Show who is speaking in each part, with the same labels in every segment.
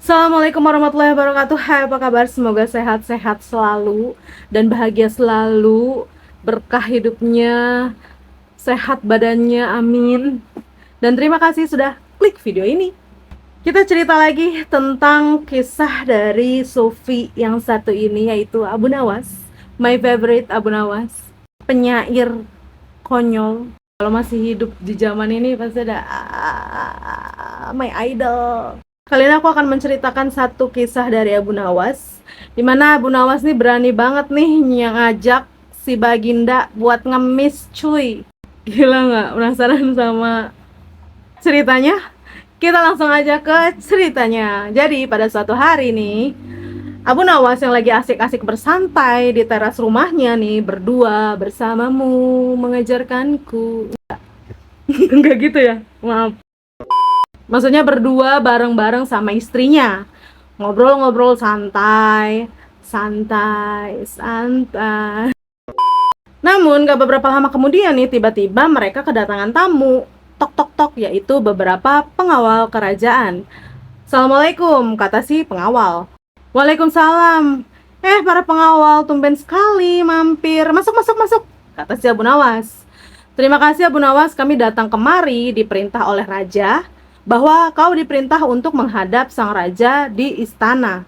Speaker 1: Assalamualaikum warahmatullahi wabarakatuh. Hai, apa kabar? Semoga sehat-sehat selalu dan bahagia selalu. Berkah hidupnya, sehat badannya, amin. Dan terima kasih sudah klik video ini. Kita cerita lagi tentang kisah dari Sofi yang satu ini, yaitu Abu Nawas. My favorite Abu Nawas, penyair konyol. Kalau masih hidup di zaman ini pasti ada my idol. Kali ini aku akan menceritakan satu kisah dari Abu Nawas, dimana Abu Nawas nih berani banget nih yang ngajak si Baginda buat ngemis cuy. Gila nggak? Penasaran sama ceritanya? Kita langsung aja ke ceritanya. Jadi pada suatu hari nih, Abu Nawas yang lagi asik-asik bersantai di teras rumahnya nih, berdua bersamamu mengejarkanku. Enggak gitu ya, maaf. Maksudnya berdua bareng-bareng sama istrinya, ngobrol-ngobrol santai, santai, santai. Namun gak beberapa lama kemudian nih, tiba-tiba mereka kedatangan tamu. Tok tok tok, yaitu beberapa pengawal kerajaan. Assalamualaikum, kata si pengawal. Waalaikumsalam. Para pengawal, tumben sekali mampir. Masuk, masuk, masuk, kata si Abu Nawas. Terima kasih Abu Nawas, kami datang kemari diperintah oleh raja bahwa kau diperintah untuk menghadap sang raja di istana.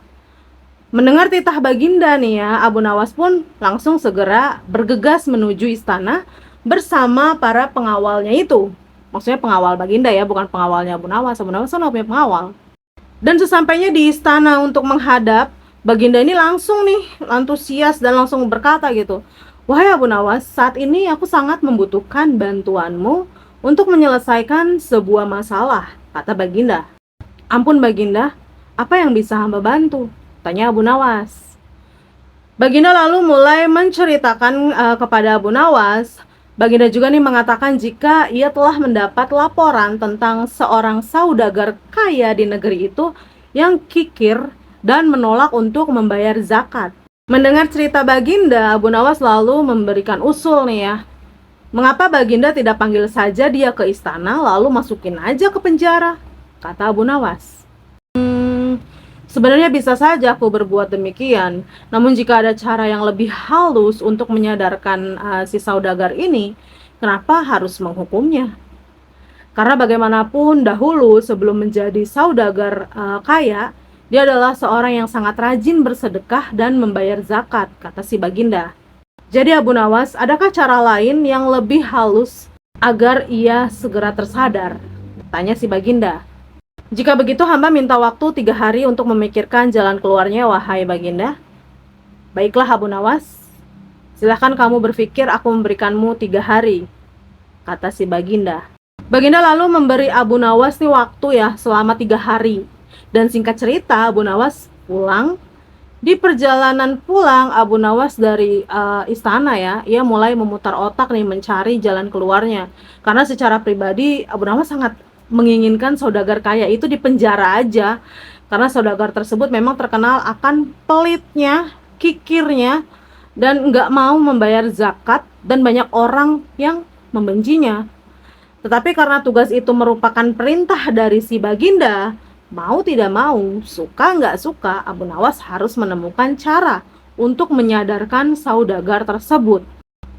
Speaker 1: Mendengar titah Baginda nih ya, Abu Nawas pun langsung segera bergegas menuju istana bersama para pengawalnya itu. Maksudnya pengawal Baginda ya, bukan pengawalnya Abu Nawas. Abu Nawas kan punya pengawal. Dan sesampainya di istana untuk menghadap, Baginda ini langsung nih antusias dan langsung berkata gitu, "Wahai Abu Nawas, saat ini aku sangat membutuhkan bantuanmu untuk menyelesaikan sebuah masalah," kata Baginda. "Ampun Baginda, apa yang bisa hamba bantu?" tanya Abu Nawas. Baginda lalu mulai menceritakan kepada Abu Nawas. Baginda juga nih mengatakan jika ia telah mendapat laporan tentang seorang saudagar kaya di negeri itu yang kikir dan menolak untuk membayar zakat. Mendengar cerita Baginda, Abu Nawas lalu memberikan usul nih ya. Mengapa Baginda tidak panggil saja dia ke istana lalu masukin aja ke penjara? Kata Abu Nawas. Sebenarnya bisa saja aku berbuat demikian. Namun jika ada cara yang lebih halus untuk menyadarkan si saudagar ini, kenapa harus menghukumnya? Karena bagaimanapun dahulu sebelum menjadi saudagar kaya, dia adalah seorang yang sangat rajin bersedekah dan membayar zakat, kata si Baginda. Jadi Abu Nawas, adakah cara lain yang lebih halus agar ia segera tersadar? Tanya si Baginda. Jika begitu hamba minta waktu 3 hari untuk memikirkan jalan keluarnya, wahai Baginda. Baiklah Abu Nawas, silahkan kamu berpikir, aku memberikanmu 3 hari, kata si Baginda. Baginda lalu memberi Abu Nawas nih waktu ya selama 3 hari. Dan singkat cerita, Abu Nawas pulang. Di perjalanan pulang Abu Nawas dari istana ya, ia mulai memutar otak nih mencari jalan keluarnya. Karena secara pribadi Abu Nawas sangat menginginkan saudagar kaya itu dipenjara aja. Karena saudagar tersebut memang terkenal akan pelitnya, kikirnya, dan nggak mau membayar zakat, dan banyak orang yang membencinya. Tetapi karena tugas itu merupakan perintah dari si Baginda, mau tidak mau, suka nggak suka, Abu Nawas harus menemukan cara untuk menyadarkan saudagar tersebut.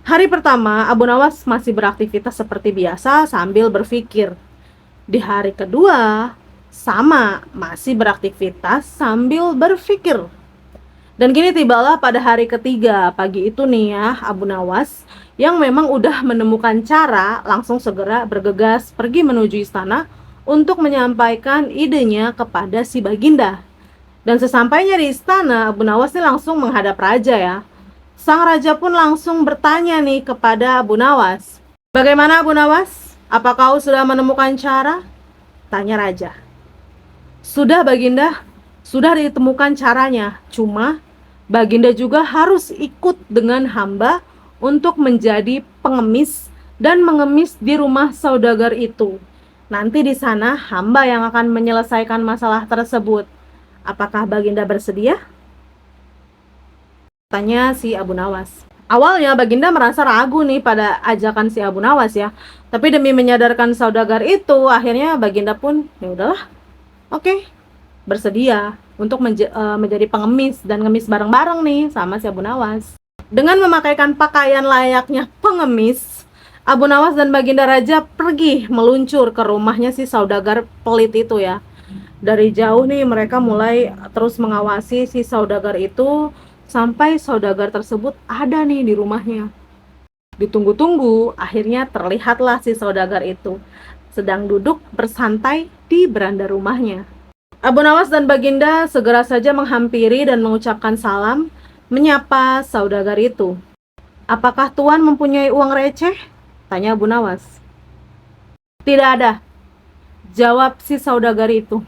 Speaker 1: Hari pertama, Abu Nawas masih beraktivitas seperti biasa sambil berpikir. Di hari kedua, sama, masih beraktivitas sambil berpikir. Dan kini tibalah pada hari ketiga, pagi itu nih ya, Abu Nawas yang memang udah menemukan cara, langsung segera bergegas pergi menuju istana untuk menyampaikan idenya kepada si Baginda. Dan sesampainya di istana, Abu Nawas nih langsung menghadap raja ya. Sang raja pun langsung bertanya nih kepada Abu Nawas. Bagaimana Abu Nawas? Apa kau sudah menemukan cara? Tanya raja. Sudah Baginda, sudah ditemukan caranya. Cuma Baginda juga harus ikut dengan hamba untuk menjadi pengemis dan mengemis di rumah saudagar itu. Nanti di sana hamba yang akan menyelesaikan masalah tersebut. Apakah Baginda bersedia? Tanya si Abu Nawas. Awalnya Baginda merasa ragu nih pada ajakan si Abu Nawas ya. Tapi demi menyadarkan saudagar itu, akhirnya Baginda pun ya udahlah. Oke. bersedia untuk menjadi pengemis dan ngemis bareng-bareng nih sama si Abu Nawas. Dengan memakaikan pakaian layaknya pengemis, Abu Nawas dan Baginda Raja pergi meluncur ke rumahnya si saudagar pelit itu ya. Dari jauh nih mereka mulai terus mengawasi si saudagar itu sampai saudagar tersebut ada nih di rumahnya. Ditunggu-tunggu, akhirnya terlihatlah si saudagar itu sedang duduk bersantai di beranda rumahnya. Abu Nawas dan Baginda segera saja menghampiri dan mengucapkan salam, menyapa saudagar itu. "Apakah Tuan mempunyai uang receh?" tanya Abu Nawas. "Tidak ada," jawab si saudagar itu.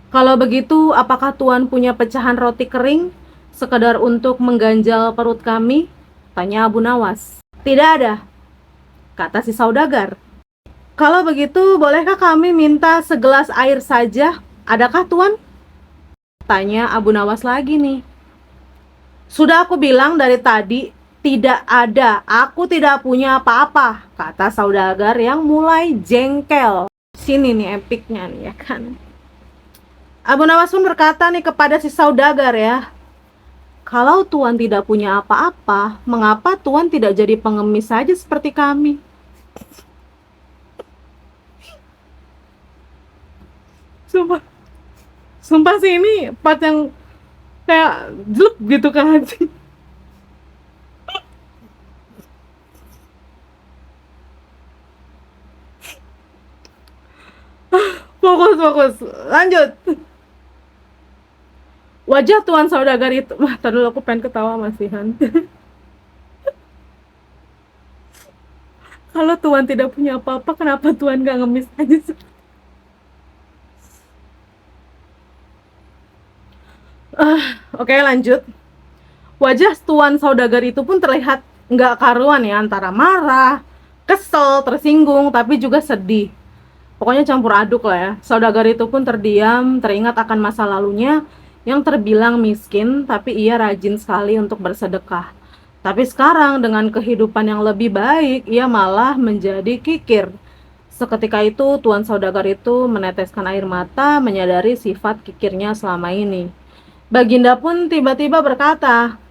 Speaker 1: "Kalau begitu, apakah Tuan punya pecahan roti kering, sekedar untuk mengganjal perut kami?" tanya Abu Nawas. "Tidak ada," kata si saudagar. "Kalau begitu, bolehkah kami minta segelas air saja? Adakah Tuan?" tanya Abu Nawas lagi nih. "Sudah aku bilang dari tadi, tidak ada. Aku tidak punya apa-apa," kata saudagar yang mulai jengkel. Sini nih epiknya nih ya kan. Abu Nawas pun berkata nih kepada si saudagar ya, "Kalau Tuan tidak punya apa-apa, mengapa Tuan tidak jadi pengemis saja seperti kami?" Sumpah, sumpah sih ini part yang kayak jelek gitu kan hati. Fokus, lanjut. Wajah Tuan saudagar itu, tadi dulu aku pengen ketawa masihan. Kalau Tuan tidak punya apa-apa, kenapa Tuan gak ngemis aja sih? Oke, lanjut. Wajah Tuan saudagar itu pun terlihat nggak karuan ya, antara marah, kesel, tersinggung, tapi juga sedih. Pokoknya campur aduk lah ya. Saudagar itu pun terdiam, teringat akan masa lalunya yang terbilang miskin, tapi ia rajin sekali untuk bersedekah. Tapi sekarang dengan kehidupan yang lebih baik, ia malah menjadi kikir. Seketika itu Tuan saudagar itu meneteskan air mata, menyadari sifat kikirnya selama ini. Baginda pun tiba-tiba berkata,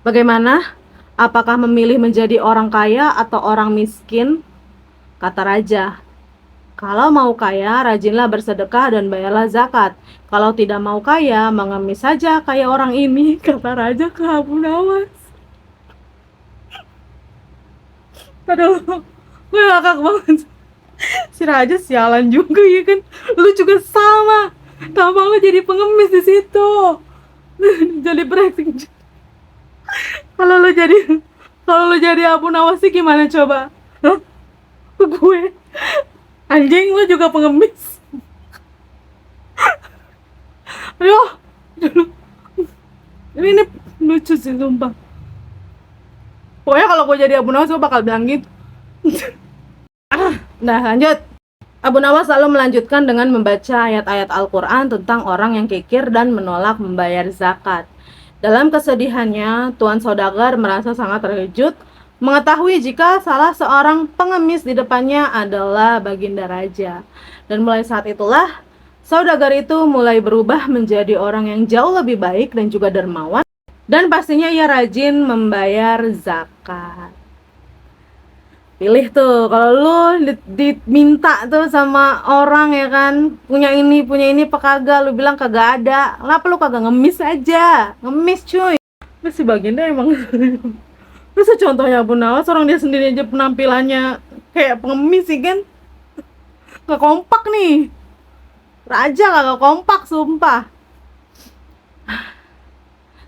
Speaker 1: "Bagaimana? Apakah memilih menjadi orang kaya atau orang miskin?" Kata raja, "Kalau mau kaya, rajinlah bersedekah dan bayarlah zakat. Kalau tidak mau kaya, mengemis saja kayak orang ini," kata raja ke Abu Nawas. Aduh, gue ngakak banget. Si raja sialan juga ya kan. Lu juga sama. Tampang lu jadi pengemis di situ. Jadi brengsek. Kalau lu jadi Abu Nawas sih gimana coba? Hah? Gue anjing, lu juga pengemis. Aduh, ini lucu sih sumpah. Pokoknya kalau gue jadi Abu Nawas gue bakal bilang gitu. Nah lanjut. Abu Nawas lalu melanjutkan dengan membaca ayat-ayat Al-Quran tentang orang yang kikir dan menolak membayar zakat. Dalam kesedihannya, Tuan saudagar merasa sangat terkejut mengetahui jika salah seorang pengemis di depannya adalah Baginda Raja. Dan mulai saat itulah, saudagar itu mulai berubah menjadi orang yang jauh lebih baik dan juga dermawan. Dan pastinya ia rajin membayar zakat. Pilih tuh, kalau lu diminta tuh sama orang ya kan, punya ini apa kagak, lu bilang kagak ada. Kenapa lu kagak ngemis aja? Ngemis cuy. Lu si Baginda emang lu contohnya Abu Nawas, orang dia sendiri aja penampilannya kayak pengemis sih kan. Gak kompak nih. Raja kagak kompak sumpah.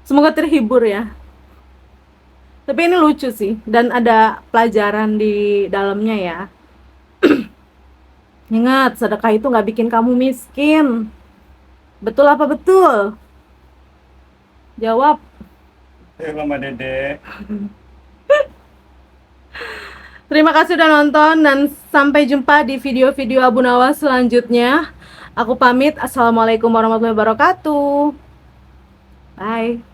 Speaker 1: Semoga terhibur ya. Tapi ini lucu sih, dan ada pelajaran di dalamnya ya. Ingat, sedekah itu gak bikin kamu miskin. Betul apa betul? Jawab.
Speaker 2: Ya, Mama Dede.
Speaker 1: Terima kasih udah nonton, dan sampai jumpa di video-video Abu Nawas selanjutnya. Aku pamit. Assalamualaikum warahmatullahi wabarakatuh. Bye.